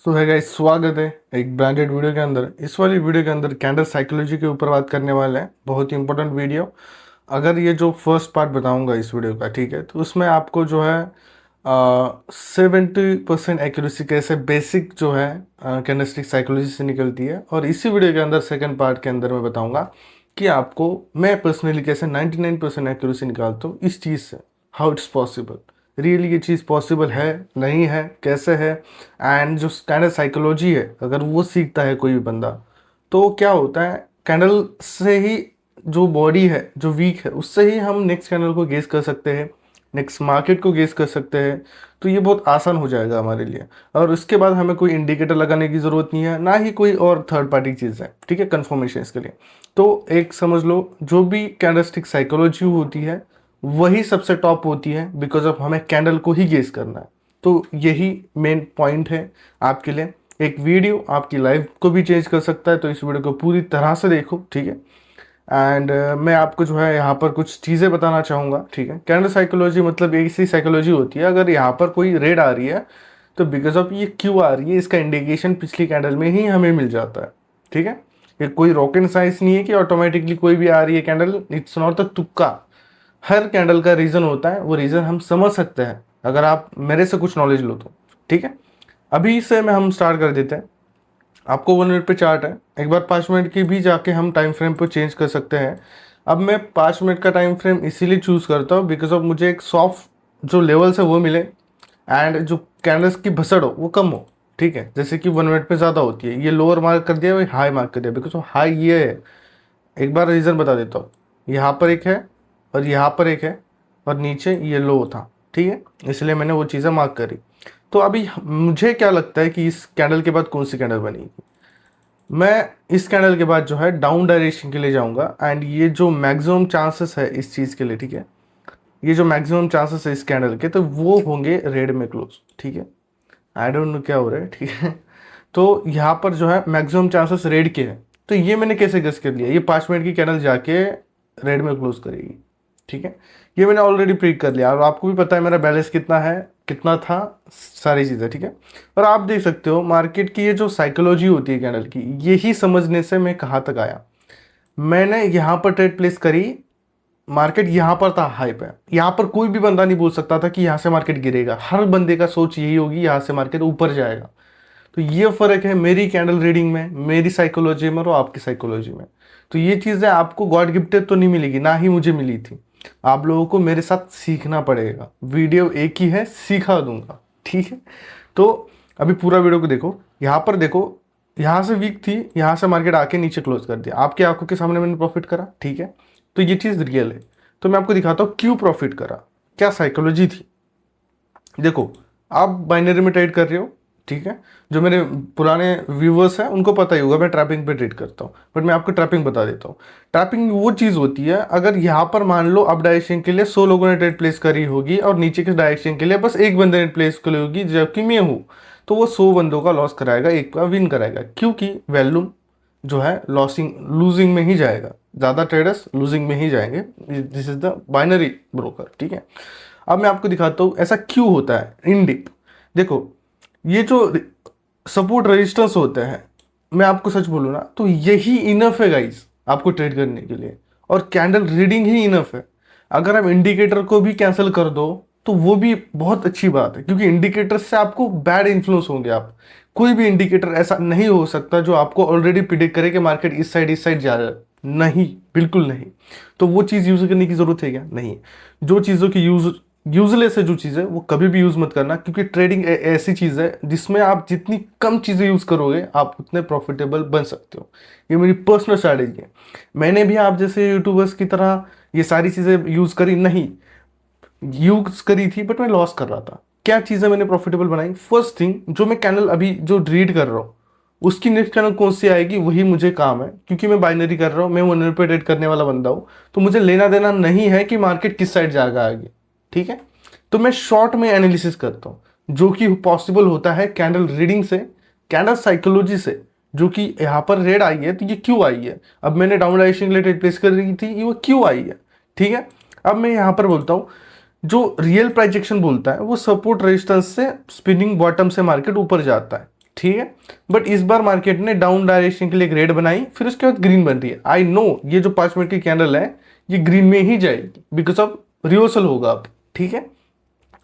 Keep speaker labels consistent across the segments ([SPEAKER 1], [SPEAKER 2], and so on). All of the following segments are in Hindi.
[SPEAKER 1] तो है गाइस, स्वागत है एक ब्रांडेड वीडियो के अंदर। इस वाली वीडियो के अंदर कैंडल साइकोलॉजी के ऊपर बात करने वाले हैं। बहुत ही इंपॉर्टेंट वीडियो। अगर ये जो फर्स्ट पार्ट बताऊंगा इस वीडियो का, ठीक है, तो उसमें आपको जो है 70% एक्यूरेसी कैसे बेसिक जो है कैंडलस्टिक साइकोलॉजी से निकलती है। और इसी वीडियो के अंदर सेकंड पार्ट के अंदर मैं बताऊंगा कि आपको मैं पर्सनली कैसे 99% एक्यूरेसी निकालता हूँ इस चीज़ से। हाउ इट्स पॉसिबल, रियली ये चीज़ पॉसिबल है, नहीं है, कैसे है। एंड जो कैंडल साइकोलॉजी है, अगर वो सीखता है कोई भी बंदा, तो क्या होता है, कैंडल से ही जो बॉडी है जो वीक है उससे ही हम नेक्स्ट कैंडल को गेस कर सकते हैं, नेक्स्ट मार्केट को गेस कर सकते हैं। तो ये बहुत आसान हो जाएगा हमारे लिए। और उसके बाद हमें कोई इंडिकेटर लगाने की ज़रूरत नहीं है, ना ही कोई और थर्ड पार्टी चीज़ है, ठीक है, कन्फर्मेशन के लिए। तो एक समझ लो, जो भी कैंडलस्टिक साइकोलॉजी होती है वही सबसे टॉप होती है, बिकॉज ऑफ हमें कैंडल को ही गेस करना है। तो यही मेन पॉइंट है आपके लिए। एक वीडियो आपकी लाइफ को भी चेंज कर सकता है, तो इस वीडियो को पूरी तरह से देखो, ठीक है। एंड मैं आपको जो है यहाँ पर कुछ चीज़ें बताना चाहूँगा, ठीक है। कैंडल साइकोलॉजी मतलब ऐसी साइकोलॉजी होती है, अगर यहाँ पर कोई रेड आ रही है तो बिकॉज ऑफ ये क्यों आ रही है, इसका इंडिकेशन पिछली कैंडल में ही हमें मिल जाता है, ठीक है। ये कोई रॉकेट साइंस नहीं है कि ऑटोमेटिकली कोई भी आ रही है कैंडल, इट्स नॉट द तुक्का। हर कैंडल का रीज़न होता है, वो रीज़न हम समझ सकते हैं अगर आप मेरे से कुछ नॉलेज लो तो, ठीक है। अभी से मैं हम स्टार्ट कर देते हैं। आपको 1 मिनट पे चार्ट है, एक बार 5 मिनट की भी जाके हम टाइम फ्रेम पे चेंज कर सकते हैं। अब मैं 5 मिनट का टाइम फ्रेम इसीलिए चूज़ करता हूँ बिकॉज ऑफ मुझे एक सॉफ्ट जो लेवल्स है वो मिले, एंड जो कैंडल्स की भसड़ हो वो कम हो, ठीक है। जैसे कि 1 मिनट पे ज़्यादा होती है, ये लोअर मार्क कर दिया, वही हाई मार्क कर दिया, बिकॉज ऑफ हाई ये है। एक बार रीज़न बता देता हूँ, यहाँ पर एक है और यहाँ पर एक है और नीचे ये लो था, ठीक है, इसलिए मैंने वो चीज़ें मार्क करी। तो अभी मुझे क्या लगता है कि इस कैंडल के बाद कौन सी कैंडल बनेगी। मैं इस कैंडल के बाद जो है डाउन डायरेक्शन के लिए जाऊंगा, एंड ये जो मैक्सिमम चांसेस है इस चीज़ के लिए, ठीक है, ये जो मैक्सिमम चांसेस है इस कैंडल के, तो वो होंगे रेड में क्लोज, ठीक है। आई डोंट नो क्या हो रहा है, ठीक है। तो यहाँ पर जो है मैक्सिमम चांसेस रेड के हैं। तो ये मैंने कैसे गेस कर लिया, ये 5 मिनट की कैंडल जाके रेड में क्लोज करेगी, ठीक है। ये मैंने ऑलरेडी प्रीडिक्ट कर लिया, और आपको भी पता है मेरा बैलेंस कितना है, कितना था, सारी चीज़ें, ठीक है। और आप देख सकते हो मार्केट की ये जो साइकोलॉजी होती है कैंडल की, यही समझने से मैं कहाँ तक आया। मैंने यहाँ पर ट्रेड प्लेस करी, मार्केट यहाँ पर था हाई पे, यहाँ पर कोई भी बंदा नहीं बोल सकता था कि यहाँ से मार्केट गिरेगा। हर बंदे का सोच यही होगी यहाँ से मार्केट ऊपर जाएगा। तो ये फ़र्क है मेरी कैंडल रीडिंग में, मेरी साइकोलॉजी में और आपकी साइकोलॉजी में। तो ये चीज़ें आपको गॉड गिफ्टेड तो नहीं मिलेगी, ना ही मुझे मिली थी। आप लोगों को मेरे साथ सीखना पड़ेगा। वीडियो एक ही है, सिखा दूंगा, ठीक है। तो अभी पूरा वीडियो को देखो। यहाँ पर देखो, यहाँ से वीक थी, यहाँ से मार्केट आके नीचे क्लोज कर दिया, आपकी आंखों के सामने मैंने प्रॉफिट करा, ठीक है। तो ये चीज़ रियल है। तो मैं आपको दिखाता हूँ क्यों प्रॉफिट करा, क्या साइकोलॉजी थी। देखो, आप बाइनरी में ट्रेड कर रहे हो, ठीक है। जो मेरे पुराने व्यूवर्स हैं उनको पता ही होगा मैं ट्रैपिंग पे ट्रेड करता हूँ, बट मैं आपको ट्रैपिंग बता देता हूँ। ट्रैपिंग वो चीज़ होती है, अगर यहाँ पर मान लो अप डायरेक्शन के लिए 100 लोगों ने ट्रेड प्लेस करी होगी और नीचे के डायरेक्शन के लिए बस एक बंदे ने प्लेस करी होगी, जबकि मैं हूँ, तो वो 100 बंदों का लॉस कराएगा, एक का विन कराएगा, क्योंकि वैल्यूम जो है लूजिंग में ही जाएगा। ज़्यादा ट्रेडर्स लूजिंग में ही जाएंगे। This is the binary broker, ठीक है। अब मैं आपको दिखाता हूँ ऐसा क्यों होता है इन डीप। देखो, ये जो सपोर्ट रेजिस्टेंस होते हैं, मैं आपको सच बोलूँ ना, तो यही इनफ है गाइस आपको ट्रेड करने के लिए, और कैंडल रीडिंग ही इनफ है। अगर आप इंडिकेटर को भी कैंसिल कर दो तो वो भी बहुत अच्छी बात है, क्योंकि इंडिकेटर से आपको बैड इन्फ्लुएंस होंगे आप। कोई भी इंडिकेटर ऐसा नहीं हो सकता जो आपको ऑलरेडी प्रिडिक्ट करे कि मार्केट इस साइड जा रहा है, नहीं, बिल्कुल नहीं। तो वो चीज़ यूज़ करने की ज़रूरत है क्या, नहीं। जो चीज़ों की यूजलेस है, जो चीज़ है वो कभी भी यूज़ मत करना, क्योंकि ट्रेडिंग ऐसी चीज़ है जिसमें आप जितनी कम चीज़ें यूज़ करोगे आप उतने प्रॉफिटेबल बन सकते हो। ये मेरी पर्सनल स्ट्रैटेजी है। मैंने भी आप जैसे यूट्यूबर्स की तरह ये सारी चीज़ें यूज़ करी नहीं, यूज़ करी थी, बट मैं लॉस कर रहा था। क्या चीज़ें मैंने प्रॉफिटेबल बनाई, फर्स्ट थिंग, जो मैं कैंडल अभी जो रीड कर रहा हूँ उसकी नेक्स्ट कैंडल कौन सी आएगी वही मुझे काम है, क्योंकि मैं बाइनरी कर रहा हूँ, मैं 1 मिनट पे ट्रेड करने वाला बंदा हूँ। तो मुझे लेना देना नहीं है कि मार्केट किस साइड जाएगा आगे, ठीक है। तो मैं शॉर्ट में एनालिसिस करता हूँ, जो कि पॉसिबल होता है कैंडल रीडिंग से, कैंडल साइकोलॉजी से। जो कि यहाँ पर रेड आई है तो ये क्यों आई है, अब मैंने डाउन डायरेक्शन के लिए ट्रेड प्लेस कर रही थी, ये वो क्यों आई है, ठीक है। अब मैं यहाँ पर बोलता हूँ, जो रियल प्राइजेक्शन बोलता है वो सपोर्ट रेजिस्टेंस से स्पिनिंग बॉटम से मार्केट ऊपर जाता है, ठीक है। बट इस बार मार्केट ने डाउन डायरेक्शन के लिए एक रेड बनाई, फिर उसके बाद ग्रीन बन रही है। आई नो ये जो 5 मिनट की कैंडल है ये ग्रीन में ही जाएगी बिकॉज ऑफ रिवर्सल होगा अब, ठीक है।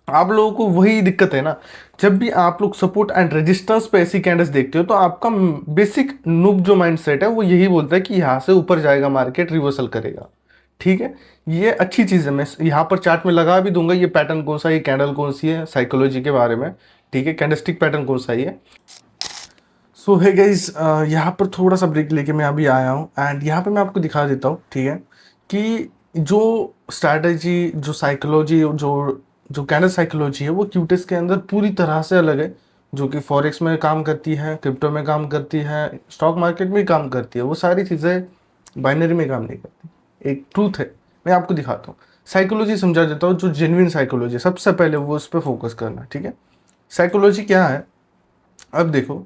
[SPEAKER 1] आप लोगों को वही दिक्कत है ना, जब भी आप लोग सपोर्ट एंड रेजिस्टेंस पे ऐसी कैंडल्स देखते हो तो आपका बेसिक नूब जो माइंडसेट है वो यही बोलता है कि यहाँ से ऊपर जाएगा मार्केट, रिवर्सल करेगा, ठीक है। ये अच्छी चीज़ है, मैं यहाँ पर चार्ट में लगा भी दूंगा ये पैटर्न कौन सा, ये कैंडल कौन सी है, साइकोलॉजी के बारे में, ठीक है, कैंडलस्टिक पैटर्न कौन सा है। सो है गाइस, यहाँ पर थोड़ा सा ब्रेक लेके मैं अभी आया हूँ एंड यहाँ पे मैं आपको दिखा देता हूँ, ठीक है, कि जो स्ट्रैटेजी, जो साइकोलॉजी, जो कैंडल साइकोलॉजी है वो क्यूटेस के अंदर पूरी तरह से अलग है, जो कि फॉरेक्स में काम करती है, क्रिप्टो में काम करती है, स्टॉक मार्केट में काम करती है। वो सारी चीज़ें बाइनरी में काम नहीं करती। एक ट्रूथ है, मैं आपको दिखाता हूँ, साइकोलॉजी समझा देता हूँ, जो जेन्युइन साइकोलॉजी सबसे पहले वो उस पर फोकस करना, ठीक है। साइकोलॉजी क्या है, अब देखो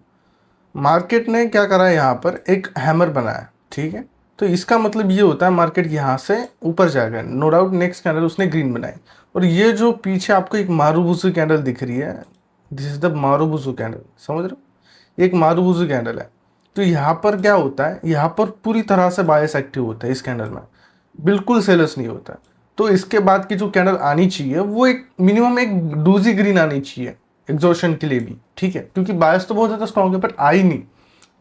[SPEAKER 1] मार्केट ने क्या करा है, यहाँ पर एक हैमर बनाया, ठीक है। तो इसका मतलब ये होता है मार्केट यहाँ से ऊपर जाएगा, नो डाउट। नेक्स्ट कैंडल उसने ग्रीन बनाई, और ये जो पीछे आपको एक मारूबुजू कैंडल दिख रही है, this is the marubozu candle, समझ रहे हो, एक मारूबुजू कैंडल है। तो यहाँ पर क्या होता है, यहाँ पर पूरी तरह से बायस एक्टिव होता है इस कैंडल में, बिल्कुल सेलर्स नहीं होता। तो इसके बाद की जो कैंडल आनी चाहिए वो एक मिनिमम एक डूजी ग्रीन आनी चाहिए एग्जॉशन के लिए भी, ठीक है, क्योंकि बायस तो बहुत ज़्यादा स्ट्रॉन्ग है, बट आई नहीं,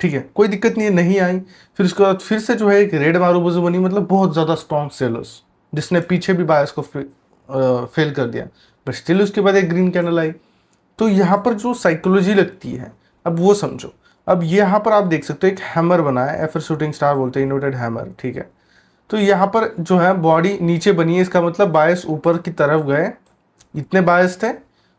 [SPEAKER 1] ठीक है, कोई दिक्कत नहीं है, नहीं आई। फिर उसके बाद फिर से जो है एक रेड मारूबुजू बनी, मतलब बहुत ज़्यादा स्ट्रॉन्ग सेलर्स, जिसने पीछे भी बायस को फेल कर दिया, बट स्टिल उसके बाद एक ग्रीन कैंडल आई। तो यहाँ पर जो साइकोलॉजी लगती है, अब वो समझो। अब यहाँ पर आप देख सकते हो एक हैमर बना है, एफर शूटिंग स्टार बोलते हैं, इन्वर्टेड हैमर, ठीक है। तो यहाँ पर जो है बॉडी नीचे बनी है, इसका मतलब बायस ऊपर की तरफ गए, इतने बायस थे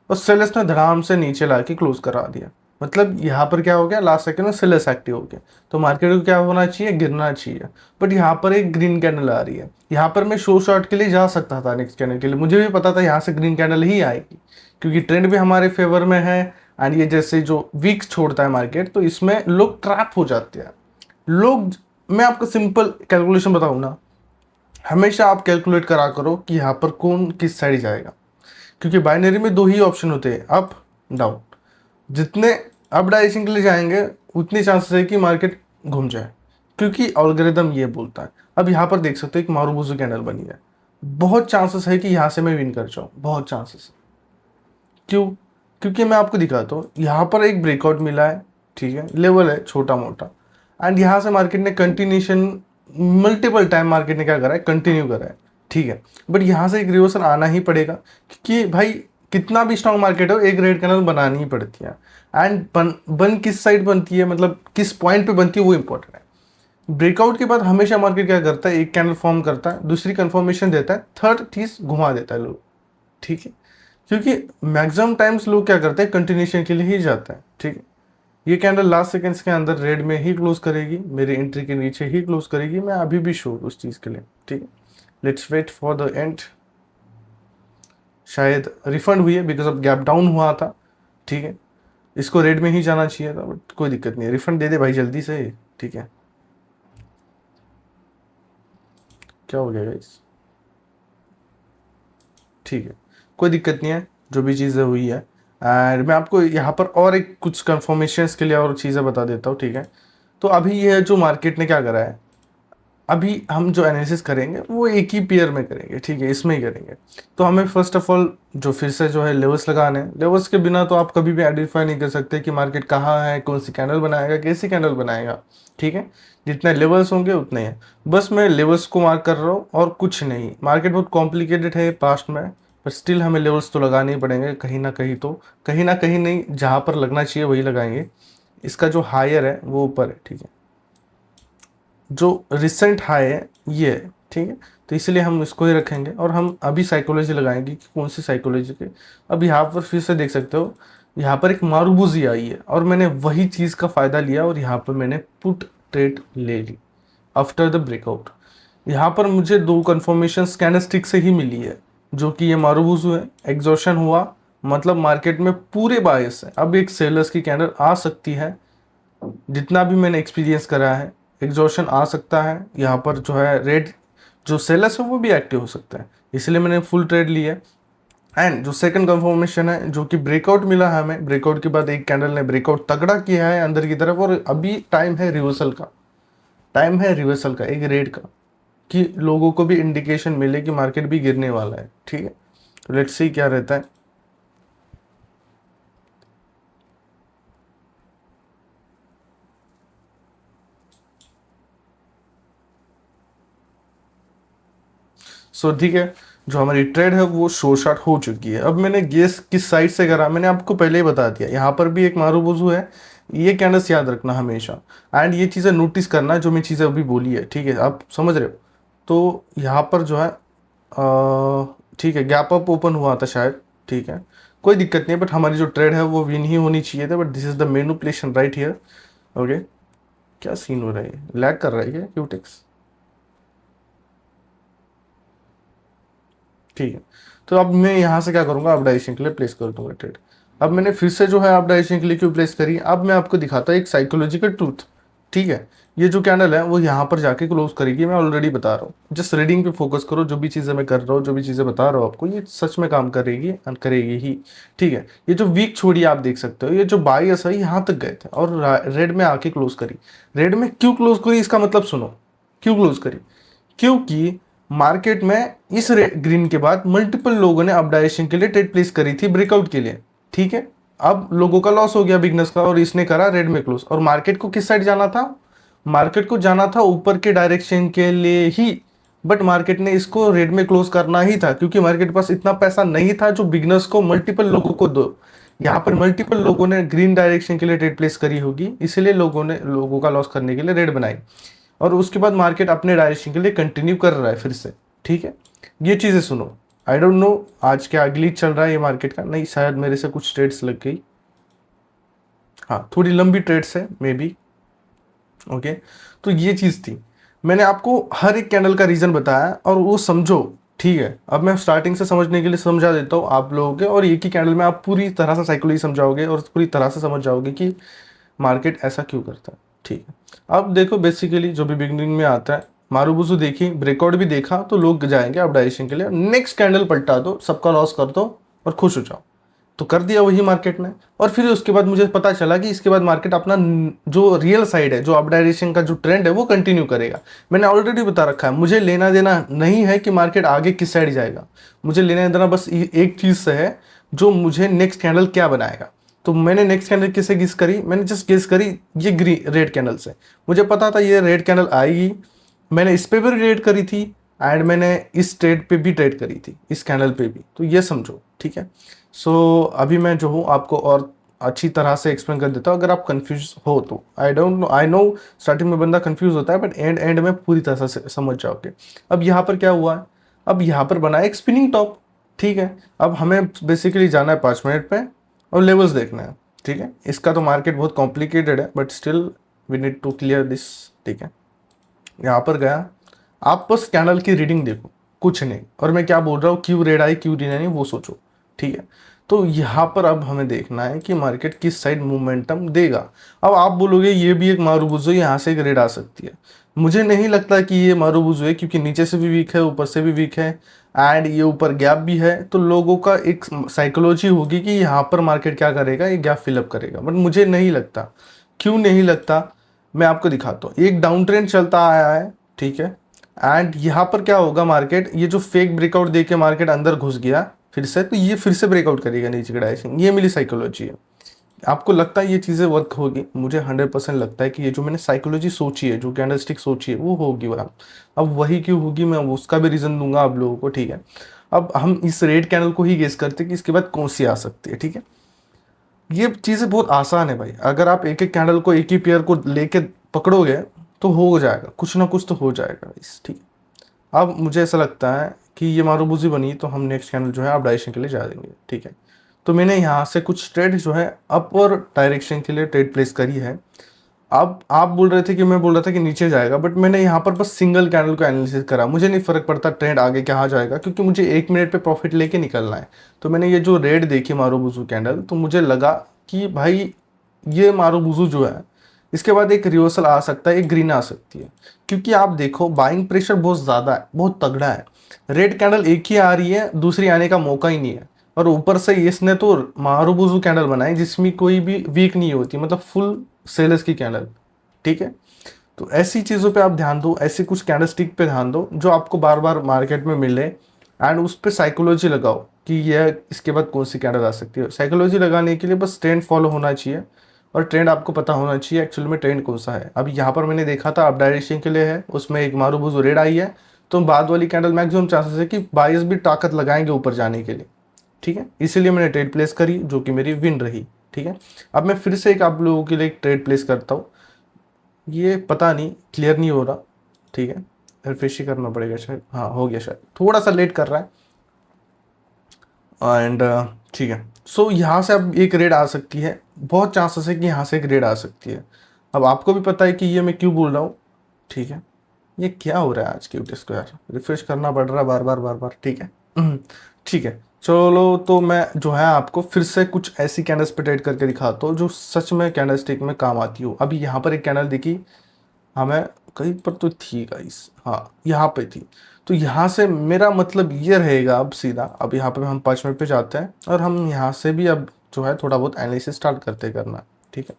[SPEAKER 1] और सेलर्स ने धड़ाम से नीचे ला के क्लोज करा दिया। मतलब यहाँ पर क्या हो गया, लास्ट सेकंड में सेलर्स एक्टिव हो गया। तो मार्केट को क्या होना चाहिए, गिरना चाहिए, बट यहाँ पर एक ग्रीन कैंडल आ रही है। यहाँ पर मैं शो शॉर्ट के लिए जा सकता था, नेक्स्ट कैंडल के लिए मुझे भी पता था यहाँ से ग्रीन कैंडल ही आएगी, क्योंकि ट्रेंड भी हमारे फेवर में है। एंड ये जैसे जो वीक्स छोड़ता है मार्केट, तो इसमें लोग ट्रैप हो जाते हैं। लोग, मैं आपको सिंपल कैलकुलेशन बताऊँ ना, हमेशा आप कैलकुलेट करा करो कि यहाँ पर कौन किस साइड जाएगा, क्योंकि बाइनरी में दो ही ऑप्शन होते हैं, अप डाउन। जितने अप डायरेक्शन के लिए जाएंगे उतनी चांसेस है कि मार्केट घूम जाए, क्योंकि एल्गोरिदम ये बोलता है। अब यहाँ पर देख सकते हो एक मारूबुजू कैंडल बनी है, बहुत चांसेस है कि यहाँ से मैं विन कर जाऊँ, बहुत चांसेस। क्यों? क्योंकि मैं आपको दिखाता हूँ, यहाँ पर एक ब्रेकआउट मिला है, ठीक है, लेवल है छोटा मोटा, एंड यहाँ से मार्केट ने कंटिन्यूशन मल्टीपल टाइम मार्केट ने क्या करा है, कंटिन्यू करा है, ठीक है। बट यहाँ से एक रिवर्सल आना ही पड़ेगा, क्योंकि भाई कितना भी स्ट्रॉन्ग मार्केट हो, एक रेड कैंडल बनानी ही पड़ती है। एंड बन किस साइड बनती है, मतलब किस पॉइंट पे बनती है, वो इंपॉर्टेंट है। ब्रेकआउट के बाद हमेशा मार्केट क्या करता है, एक कैंडल फॉर्म करता है, दूसरी कंफर्मेशन देता है, थर्ड चीज घुमा देता है लोग, ठीक है। क्योंकि मैक्सिमम टाइम्स लोग क्या करते हैं, कंटिन्यूशन के लिए ही जाता है, ठीक है। ये कैंडल लास्ट सेकंड्स के अंदर रेड में ही क्लोज करेगी, मेरी एंट्री के नीचे ही क्लोज करेगी, मैं अभी भी श्योर उस चीज़ के लिए, ठीक है। Let's wait for the end. शायद रिफंड हुई है बिकॉज ऑफ गैप डाउन हुआ था, ठीक है। इसको रेड में ही जाना चाहिए था, बट कोई दिक्कत नहीं है, रिफंड दे दे भाई जल्दी से, ठीक है। क्या हो गया गाइस, ठीक है, कोई दिक्कत नहीं है, जो भी चीज़ें हुई है। एंड मैं आपको यहाँ पर और एक कुछ कंफर्मेशंस के लिए और चीज़ें बता देता हूँ, ठीक है। तो अभी ये जो मार्केट ने क्या करा है, अभी हम जो एनालिसिस करेंगे वो एक ही पेयर में करेंगे, ठीक है, इसमें ही करेंगे। तो हमें फर्स्ट ऑफ ऑल जो फिर से जो है लेवल्स लगाने हैं, लेवल्स के बिना तो आप कभी भी आइडेंटिफाई नहीं कर सकते कि मार्केट कहाँ है, कौन सी कैंडल बनाएगा, कैसी कैंडल बनाएगा, ठीक है। जितने लेवल्स होंगे उतने हैं, बस मैं लेवल्स को मार्क कर रहा हूँ और कुछ नहीं। मार्केट बहुत कॉम्प्लिकेटेड है पास्ट में, पर स्टिल हमें लेवल्स तो लगाने ही पड़ेंगे कहीं ना कहीं, तो कहीं ना कहीं नहीं, जहाँ पर लगना चाहिए वही लगाएंगे। इसका जो हायर है वो ऊपर है, ठीक है, जो रिसेंट हाई है ये है, ठीक है। तो इसलिए हम इसको ही रखेंगे और हम अभी साइकोलॉजी लगाएंगे कि कौन सी साइकोलॉजी के। अब यहाँ पर फिर से देख सकते हो, यहाँ पर एक मारूबुजी आई है और मैंने वही चीज़ का फ़ायदा लिया और यहाँ पर मैंने पुट ट्रेड ले ली आफ्टर द ब्रेकआउट। यहाँ पर मुझे दो कन्फर्मेशन कैंडलस्टिक से ही मिली है, जो कि ये मारूबुजू है, एग्जॉशन हुआ, मतलब मार्केट में पूरे बायस है। अब एक सेलर्स की कैंडल आ सकती है, जितना भी मैंने एक्सपीरियंस करा है, एग्जॉशन आ सकता है। यहाँ पर जो है रेड जो सेलर्स है वो भी एक्टिव हो सकता है, इसलिए मैंने फुल ट्रेड ली है। एंड जो सेकंड कंफर्मेशन है जो कि ब्रेकआउट मिला है हमें, ब्रेकआउट के बाद एक कैंडल ने ब्रेकआउट तगड़ा किया है अंदर की तरफ, और अभी टाइम है रिवर्सल का, टाइम है रिवर्सल का एक रेट का, कि लोगों को भी इंडिकेशन मिले कि मार्केट भी गिरने वाला है। ठीक है, तो लेट्स सी क्या रहता है। सो ठीक है, जो हमारी ट्रेड है वो शॉर्ट शॉट हो चुकी है। अब मैंने गेस किस साइड से करा मैंने आपको पहले ही बता दिया, यहाँ पर भी एक मारूबुजू है, ये कैंडल्स याद रखना हमेशा, एंड ये चीज़ें नोटिस करना जो मैं चीज़ें अभी बोली है। ठीक है, आप समझ रहे हो। तो यहाँ पर जो है ठीक है, गैप अप ओपन हुआ था शायद। ठीक है, कोई दिक्कत नहीं है, बट हमारी जो ट्रेड है वो विन ही होनी चाहिए था, but this is the manipulation right here. Okay, क्या सीन हो रहा है, लैग कर रहा है क्या क्यूटेक्स? ठीक है, तो अब मैं यहाँ से क्या करूँगा, अप डायरेक्शन के लिए प्लेस कर दूंगा ट्रेड। अब मैंने फिर से जो है अप डायरेक्शन के लिए क्यों प्लेस करी, अब मैं आपको दिखाता हूँ एक साइकोलॉजिकल ट्रूथ। ठीक है, ये जो कैंडल है वो यहाँ पर जाके क्लोज करेगी, मैं ऑलरेडी बता रहा हूँ। जस्ट रीडिंग पे फोकस करो, जो भी चीज़ें मैं कर रहा हूँ, जो भी चीज़ें बता रहा हूँ आपको, ये सच में काम करेगी और करेगी ही। ठीक है, ये जो वीक छोड़ी आप देख सकते हो, ये जो बायस है यहाँ तक गए थे और रेड में आके क्लोज करी। रेड में क्यों क्लोज करी इसका मतलब सुनो, क्यों क्लोज करी, क्योंकि मार्केट में इस ग्रीन के बाद मल्टीपल लोगों ने अप डायरेक्शन के लिए ट्रेड प्लेस करी थी ब्रेकआउट के लिए। ठीक है, अब लोगों का लॉस हो गया बिगनर्स का, और इसने करा रेड में क्लोज, और मार्केट को किस साइड जाना था, मार्केट को जाना था ऊपर के डायरेक्शन के लिए ही, बट मार्केट ने इसको रेड में क्लोज करना ही था, क्योंकि मार्केट के पास इतना पैसा नहीं था जो बिगनर्स को मल्टीपल लोगों को दो। यहाँ पर मल्टीपल लोगों ने ग्रीन डायरेक्शन के लिए ट्रेड प्लेस करी होगी, इसलिए लोगों का लॉस करने के लिए रेड बनाई, और उसके बाद मार्केट अपने डायरेक्शन के लिए कंटिन्यू कर रहा है फिर से। ठीक है, ये चीज़ें सुनो। आई डोंट नो आज क्या ग्लिच चल रहा है ये मार्केट का, नहीं शायद मेरे से कुछ ट्रेड्स लग गई, हाँ थोड़ी लंबी ट्रेड्स है मे बी। ओके, तो ये चीज़ थी, मैंने आपको हर एक कैंडल का रीज़न बताया और वो समझो। ठीक है, अब मैं स्टार्टिंग से समझने के लिए समझा देता हूँ आप लोगों के, और एक ही कैंडल में आप पूरी तरह से साइकोलॉजी समझाओगे और पूरी तरह से समझ जाओगे कि मार्केट ऐसा क्यों करता है। ठीक है, अब देखो बेसिकली जो भी बिगनिंग में आता है, मारूबुजू देखी, ब्रेकआउट भी देखा, तो लोग जाएंगे अब डायरेक्शन के लिए, नेक्स्ट कैंडल पलटा दो, सबका लॉस कर दो और खुश हो जाओ। तो कर दिया वही मार्केट ने, और फिर उसके बाद मुझे पता चला कि इसके बाद मार्केट अपना जो रियल साइड है, जो अप डायरेक्शन का जो ट्रेंड है वो कंटिन्यू करेगा। मैंने ऑलरेडी बता रखा है, मुझे लेना देना नहीं है कि मार्केट आगे किस साइड जाएगा, मुझे लेना देना बस एक चीज़ से है, जो मुझे नेक्स्ट कैंडल क्या बनाएगा। तो मैंने नेक्स्ट कैंडल किससे गेस करी, मैंने जस्ट गेस करी ये ग्रीन रेड कैंडल से, मुझे पता था ये रेड कैंडल आएगी, मैंने इस पे भी ट्रेड करी थी, एंड मैंने इस ट्रेड पे भी ट्रेड करी थी, इस कैंडल पे भी, तो ये समझो। ठीक है, सो अभी मैं जो हूँ आपको और अच्छी तरह से एक्सप्लेन कर देता हूँ, अगर आप कंफ्यूज हो तो। I don't know, I know starting में बंदा कंफ्यूज होता है, बट एंड में पूरी तरह से समझ जाओगे। अब यहाँ पर क्या हुआ है, अब यहाँ पर बना है एक स्पिनिंग टॉप। ठीक है, अब हमें बेसिकली जाना है 5 मिनट पे और लेवल्स देखना है। ठीक है, इसका तो मार्केट बहुत कॉम्प्लिकेटेड है, but still we need to clear this. ठीक है, यहाँ पर गया, आप बस कैंडल की रीडिंग देखो, कुछ नहीं, और मैं क्या बोल रहा हूँ, क्यों रेड आई क्यों नहीं वो सोचो। ठीक है, तो यहाँ पर अब हमें देखना है कि मार्केट किस साइड मोमेंटम देगा। अब आप बोलोगे ये भी एक मारूबुजू, यहाँ से एक रेड आ सकती है, मुझे नहीं लगता कि ये मारूबुजू है, क्योंकि नीचे से भी वीक है, ऊपर से भी वीक है, एंड ये ऊपर गैप भी है, तो लोगों का एक साइकोलॉजी होगी कि यहाँ पर मार्केट क्या करेगा, ये गैप फिलअप करेगा, बट मुझे नहीं लगता। क्यों नहीं लगता, मैं आपको दिखाता हूँ। एक डाउन ट्रेंड चलता आया है, ठीक है, एंड यहाँ पर क्या होगा, मार्केट ये जो फेक ब्रेकआउट दे के मार्केट अंदर घुस गया फिर से, तो ये फिर से ब्रेकआउट करेगा नीचे का डायरेक्शन, ये मेरी साइकोलॉजी है। आपको लगता है ये चीज़ें वर्क होगी, मुझे 100% लगता है कि ये जो मैंने साइकोलॉजी सोची है, जो कैंडलस्टिक सोची है, वो होगी वहाँ। अब वही क्यों होगी, मैं उसका भी रीज़न दूंगा आप लोगों को। ठीक है, अब हम इस रेड कैंडल को ही गेस करते हैं कि इसके बाद कौन सी आ सकती है। ठीक है, ये चीज़ें बहुत आसान है भाई, अगर आप एक एक कैंडल को, एक ही पेयर को लेके पकड़ोगे तो हो जाएगा, कुछ ना कुछ तो हो जाएगा इस। ठीक है, अब मुझे ऐसा लगता है कि ये मारूबुजी बनी, तो हम नेक्स्ट कैंडल जो है आप डायरेक्शन के लिए जा देंगे। ठीक है, तो मैंने यहाँ से कुछ ट्रेड जो है अपर डायरेक्शन के लिए ट्रेड प्लेस करी है। अब आप बोल रहे थे कि मैं बोल रहा था कि नीचे जाएगा, बट मैंने यहाँ पर बस सिंगल कैंडल को एनालिसिस करा, मुझे नहीं फर्क पड़ता ट्रेंड आगे क्या जाएगा, क्योंकि मुझे 1 मिनट पे प्रॉफिट लेके निकलना है। तो मैंने ये जो रेड देखी मारूबुजू कैंडल, तो मुझे लगा कि भाई ये मारूबुजू जो है, इसके बाद एक रिवर्सल आ सकता है, एक ग्रीन आ सकती है, क्योंकि आप देखो बाइंग प्रेशर बहुत ज़्यादा है, बहुत तगड़ा है। रेड कैंडल एक ही आ रही है, दूसरी आने का मौका ही नहीं है। और ऊपर से इसने तो मारुबुजू कैंडल बनाई जिसमें कोई भी वीक नहीं होती, मतलब फुल सेलर्स की कैंडल। ठीक है, तो ऐसी चीज़ों पे आप ध्यान दो, ऐसी कुछ कैंडलस्टिक पे ध्यान दो जो आपको बार बार मार्केट में मिले, एंड उस पर साइकोलॉजी लगाओ कि यह इसके बाद कौन सी कैंडल आ सकती है। साइकोलॉजी लगाने के लिए बस ट्रेंड फॉलो होना चाहिए, और ट्रेंड आपको पता होना चाहिए एक्चुअल में ट्रेंड कौन सा है। अब यहाँ पर मैंने देखा था अप डायरेक्शन के लिए है, उसमें एक मारुबुजू रेड आई है, तो बाद वाली कैंडल मैक्सिमम चांसेस है कि बायर्स भी ताकत लगाएंगे ऊपर जाने के लिए। ठीक है, इसीलिए मैंने ट्रेड प्लेस करी जो कि मेरी विन रही। ठीक है, अब मैं फिर से एक आप लोगों के लिए एक ट्रेड प्लेस करता हूँ। ये पता नहीं क्लियर नहीं हो रहा, ठीक है, रिफ्रेश ही करना पड़ेगा शायद। हाँ हो गया, शायद थोड़ा सा लेट कर रहा है। एंड ठीक है, सो यहाँ से अब एक रेड आ सकती है, बहुत चांसेस है कि यहाँ से एक रेड आ सकती है। अब आपको भी पता है कि ये मैं क्यों बोल रहा हूँ। ठीक है, ये क्या हो रहा है आज क्यूटी स्क्वायर, रिफ्रेश करना पड़ रहा है बार बार बार बार। ठीक है ठीक है, चलो तो मैं जो है आपको फिर से कुछ ऐसी कैंडल्स पे ट्रेड करके दिखाता हूँ जो सच में कैंडल स्टिक में काम आती हो। अभी यहाँ पर एक कैंडल दिखी हमें, कहीं पर तो थी गाइस, हाँ यहाँ पे थी। तो यहाँ से मेरा मतलब ये रहेगा अब सीधा, अब यहाँ पे हम 5 मिनट पे जाते हैं और हम यहाँ से भी अब जो है थोड़ा बहुत एनालिसिस स्टार्ट करते करना। ठीक है,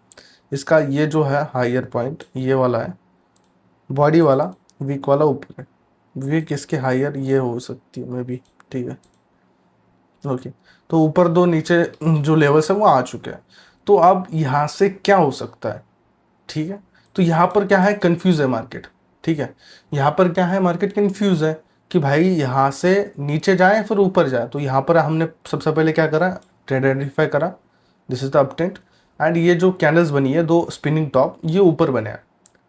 [SPEAKER 1] इसका ये जो है हायर पॉइंट ये वाला है, बॉडी वाला, वीक वाला ऊपर है, वीक इसके हायर ये हो सकती है मे बी। ठीक है, ओके, तो ऊपर दो नीचे जो लेवल्स है वो आ चुके हैं। तो अब यहाँ से क्या हो सकता है। ठीक है, तो यहाँ पर क्या है, कंफ्यूज है मार्केट। ठीक है, यहाँ पर क्या है, मार्केट कंफ्यूज है कि भाई यहाँ से नीचे जाए फिर ऊपर जाए। तो यहाँ पर हमने सबसे पहले क्या करा, ट्रेंड आइडेंटिफाई करा, this is the up trend, and ये जो कैंडल्स बनी है दो स्पिनिंग टॉप ये ऊपर बने हैं।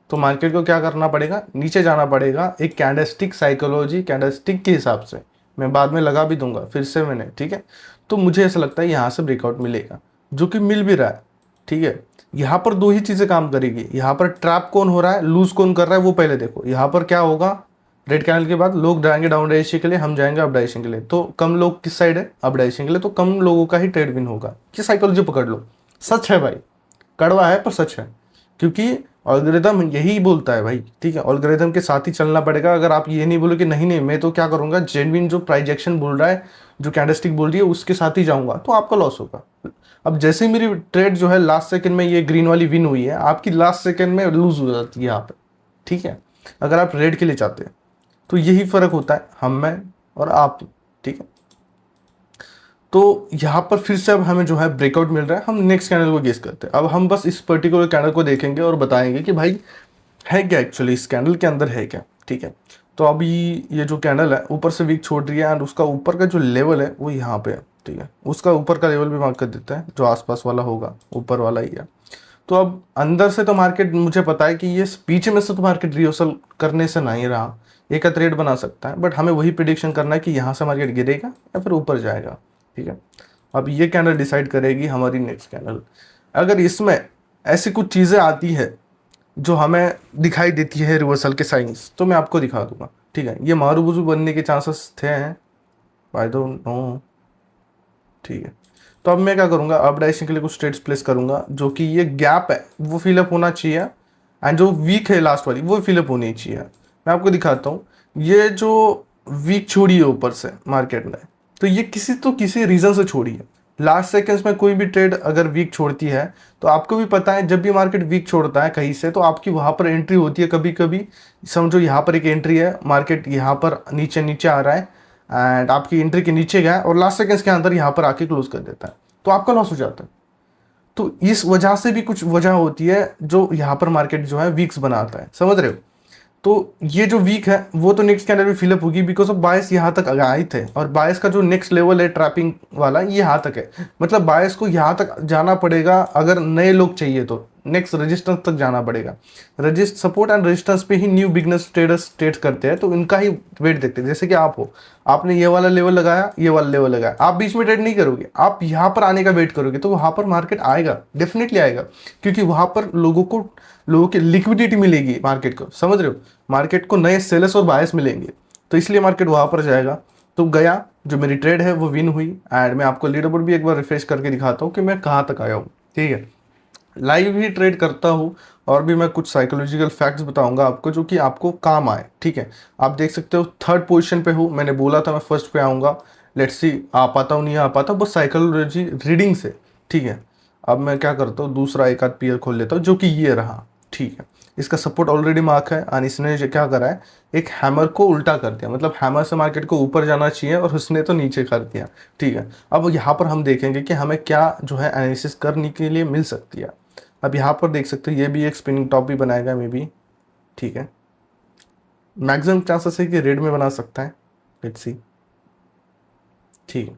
[SPEAKER 1] तो मार्केट को क्या करना पड़ेगा, नीचे जाना पड़ेगा एक कैंडलस्टिक साइकोलॉजी, कैंडलस्टिक के हिसाब से मैं बाद में लगा भी दूंगा फिर से मैंने। ठीक है, तो मुझे ऐसा लगता है यहाँ से ब्रेकआउट मिलेगा, जो कि मिल भी रहा है। ठीक है, यहाँ पर दो ही चीज़ें काम करेगी, यहाँ पर ट्रैप कौन हो रहा है, लूज कौन कर रहा है वो पहले देखो। यहाँ पर क्या होगा, रेड कैंडल के बाद लोग जाएंगे डाउन डायरेक्शन के लिए, हम जाएंगे अप डायरेक्शन के लिए। तो कम लोग किस साइड है, अप डायरेक्शन के लिए, तो कम लोगों का ही ट्रेड विन होगा। ये साइकोलॉजी पकड़ लो, सच है भाई, कड़वा है पर सच है, क्योंकि ऑल्गोरिथम यही बोलता है भाई। ठीक है, ऑल्गोरिथम के साथ ही चलना पड़ेगा। अगर आप ये नहीं बोलो कि नहीं नहीं मैं तो क्या करूंगा, जेन्युइन जो प्राइजेक्शन बोल रहा है, जो कैंडलस्टिक बोल रही है उसके साथ ही जाऊंगा, तो आपका लॉस होगा। अब जैसे ही मेरी ट्रेड जो है लास्ट सेकंड में ये ग्रीन वाली विन हुई है, आपकी लास्ट सेकंड में लूज हो जाती है यहाँ पे। ठीक है, अगर आप रेड के लिए चाहते हैं तो यही फर्क होता है हम में और आप। ठीक है, तो यहाँ पर फिर से अब हमें जो है ब्रेकआउट मिल रहा है, हम नेक्स्ट कैंडल को गेस करते हैं। अब हम बस इस पर्टिकुलर कैंडल को देखेंगे और बताएंगे कि भाई है क्या एक्चुअली इस कैंडल के अंदर है क्या। ठीक है, तो अभी ये जो कैंडल है ऊपर से वीक छोड़ रही है, एंड उसका ऊपर का जो लेवल है वो यहाँ पे है। ठीक है, उसका ऊपर का लेवल भी मार्क कर देते हैं, जो आसपास वाला होगा ऊपर वाला ही है। तो अब अंदर से तो मार्केट मुझे पता है कि ये पीछे में से तो मार्केट रिहर्सल करने से नहीं रहा, एक आध रेट बना सकता है, बट हमें वही प्रिडिक्शन करना है कि यहाँ से मार्केट गिरेगा या फिर ऊपर जाएगा। ठीक है, अब ये कैंडल डिसाइड करेगी हमारी नेक्स्ट कैंडल। अगर इसमें ऐसी कुछ चीज़ें आती है जो हमें दिखाई देती है रिवर्सल के साइंस, तो मैं आपको दिखा दूंगा। ठीक है, ये मारूबुजू बनने के चांसेस थे, आई डोंट नो। ठीक है, तो अब मैं क्या करूँगा, अप डायरेक्शन के लिए कुछ ट्रेड्स प्लेस करूँगा, जो कि ये गैप है वो फिलअप होना चाहिए, एंड जो वीक है लास्ट वाली वो फिलअप होनी चाहिए। मैं आपको दिखाता हूँ, ये जो वीक छोड़ी है ऊपर से मार्केट ने, तो ये किसी रीज़न से छोड़ी है। लास्ट सेकंड्स में कोई भी ट्रेड अगर वीक छोड़ती है, तो आपको भी पता है जब भी मार्केट वीक छोड़ता है कहीं से, तो आपकी वहाँ पर एंट्री होती है। कभी कभी समझो यहाँ पर एक एंट्री है, मार्केट यहाँ पर नीचे नीचे आ रहा है, एंड आपकी एंट्री के नीचे गया और लास्ट सेकंड्स के अंदर यहाँ पर आके क्लोज कर देता है, तो आपका लॉस हो जाता है। तो इस वजह से भी कुछ वजह होती है जो यहाँ पर मार्केट जो है वीक्स बनाता है, समझ रहे हो। तो ये जो वीक है वो तो नेक्स्ट कैंडल में फिलअप होगी, बिकॉज ऑफ बायस यहाँ तक आए थे, और बायस का जो नेक्स्ट लेवल है ट्रैपिंग वाला ये यहाँ तक है। मतलब बायस को यहाँ तक जाना पड़ेगा, अगर नए लोग चाहिए तो नेक्स्ट रेजिस्टेंस तक जाना पड़ेगा। सपोर्ट एंड रेजिस्टेंस पे ही न्यू बिगनर्स ट्रेडर्स ट्रेड करते हैं, तो इनका ही वेट देखते हैं। जैसे कि आप हो, आपने ये वाला लेवल लगाया, ये वाला लेवल लगाया, आप बीच में ट्रेड नहीं करोगे, आप यहाँ पर आने का वेट करोगे, तो वहाँ पर मार्केट आएगा, डेफिनेटली आएगा, क्योंकि वहाँ पर लोगों की लिक्विडिटी मिलेगी मार्केट को, समझ रहे हो। मार्केट को नए सेलर्स और बायर्स मिलेंगे, तो इसलिए मार्केट वहाँ पर जाएगा। तो गया, जो मेरी ट्रेड है वो विन हुई, एंड मैं आपको लीडर बोर्ड भी एक बार रिफ्रेश करके दिखाता हूँ कि मैं कहाँ तक आया हूँ। ठीक है, लाइव ही ट्रेड करता हूँ, और भी मैं कुछ साइकोलॉजिकल फैक्ट्स बताऊंगा आपको जो कि आपको काम आए। ठीक है, आप देख सकते हो थर्ड पोजीशन पे हूँ, मैंने बोला था मैं फर्स्ट पे आऊँगा, लेट्स सी आ पाता हूँ नहीं आ पाता, बस साइकोलॉजी रीडिंग से, ठीक है। अब मैं क्या करता हूँ, दूसरा एक आध पेयर खोल लेता हूँ जो कि ये रहा, ठीक है। इसका सपोर्ट ऑलरेडी मार्क है और इसने जो क्या करा है, एक हैमर को उल्टा कर दिया, मतलब हैमर से मार्केट को ऊपर जाना चाहिए और उसने तो नीचे कर दिया, ठीक है। अब यहाँ पर हम देखेंगे कि हमें क्या जो है एनालिसिस करने के लिए मिल सकती है। अब यहाँ पर देख सकते हो ये भी एक स्पिनिंग टॉप भी बनाएगा मे बी, ठीक है। मैक्सिमम चांसेस है कि रेड में बना सकता है, लेट्स सी, ठीक है।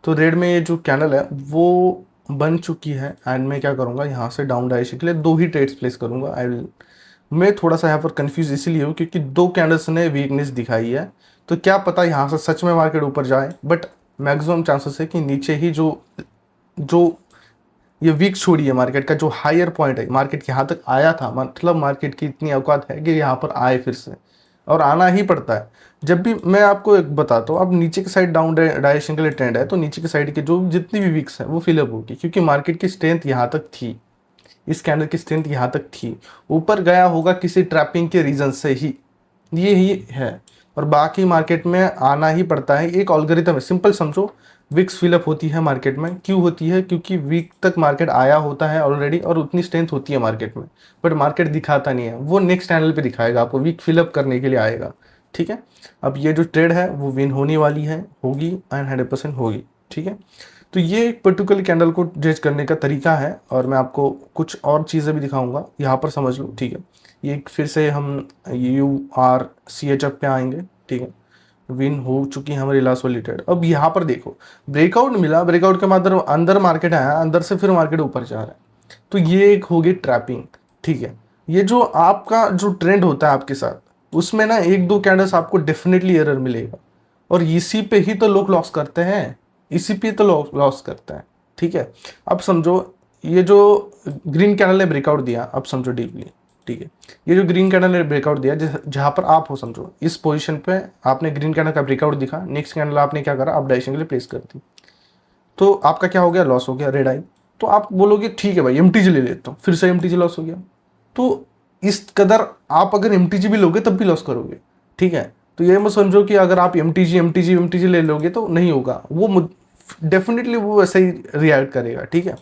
[SPEAKER 1] तो रेड में ये जो कैंडल है वो बन चुकी है एंड मैं क्या करूँगा, यहाँ से डाउन डायरेक्शन के लिए 2 ही ट्रेड्स प्लेस करूँगा। मैं थोड़ा सा यहाँ पर कंफ्यूज इसीलिए हूँ क्योंकि 2 कैंडल्स ने वीकनेस दिखाई है, तो क्या पता यहाँ से सच में मार्केट ऊपर जाए, बट मैक्सिमम चांसेस है कि नीचे ही जो जो ये वीक छोड़ी है मार्केट का जो हायर पॉइंट है, मार्केट यहाँ तक आया था, मतलब मार्केट की इतनी औकात है कि यहाँ पर आए फिर से, और आना ही पड़ता है। जब भी मैं आपको एक बताता हूँ, अब नीचे की साइड डाउन डायरेक्शन के लिए ट्रेंड है तो नीचे की साइड के जो जितनी भी वीक्स है वो फिलअप होगी, क्योंकि मार्केट की स्ट्रेंथ यहाँ तक थी, इस कैंडल की स्ट्रेंथ यहाँ तक थी, ऊपर गया होगा किसी ट्रैपिंग के रीजन से ही, ये ही है। और बाकी मार्केट में आना ही पड़ता है, एक ऑल्गोरिथम है, सिंपल समझो। विक्स फिलअप होती है मार्केट में, क्यों होती है, क्योंकि वीक तक मार्केट आया होता है ऑलरेडी और उतनी स्ट्रेंथ होती है मार्केट में, बट मार्केट दिखाता नहीं है, वो नेक्स्ट चैनल पे दिखाएगा आपको, वीक फिलअप करने के लिए आएगा, ठीक है। अब ये जो ट्रेड है वो विन होने वाली है, होगी एंड 100% होगी, ठीक है। तो ये एक पर्टिकुलर कैंडल को जज करने का तरीका है और मैं आपको कुछ और चीज़ें भी दिखाऊंगा, यहाँ पर समझ लो, ठीक है। ये फिर से हम URCHF पे आएंगे, ठीक है। विन हो चुकी है हमारी लास्ट वाली ट्रेड। अब यहाँ पर देखो ब्रेकआउट मिला, ब्रेकआउट के बाद अंदर मार्केट आया, अंदर से फिर मार्केट ऊपर जा रहा है, तो ये एक होगी ट्रैपिंग, ठीक है। ये जो आपका जो ट्रेंड होता है आपके साथ, उसमें ना 1-2 कैंडल्स आपको डेफिनेटली एरर मिलेगा, और इसी पे ही तो लोग लॉस करते हैं, इसी पे तो लॉस करता है, ठीक है। अब समझो ये जो ग्रीन कैंडल ने ब्रेकआउट दिया, अब समझो डीपली, ठीक है। ये जो ग्रीन कैंडल ने ब्रेकआउट दिया, जहां पर आप हो, समझो इस पोजीशन पे आपने ग्रीन कैंडल का ब्रेकआउट दिखा, नेक्स्ट कैंडल आपने क्या करा, आप डायरेक्शन के लिए प्लेस कर दी, तो आपका क्या हो गया, लॉस हो गया, रेड आई। तो आप बोलोगे ठीक है भाई MTG ले लेता हूँ, फिर से MTG लॉस हो गया। तो इस कदर आप अगर MTG भी लोगे तब भी लॉस करोगे, ठीक है। तो ये मत समझो कि अगर आप MTG ले लोगे तो नहीं होगा, वो डेफिनेटली वो वैसे ही रिएक्ट करेगा, ठीक है।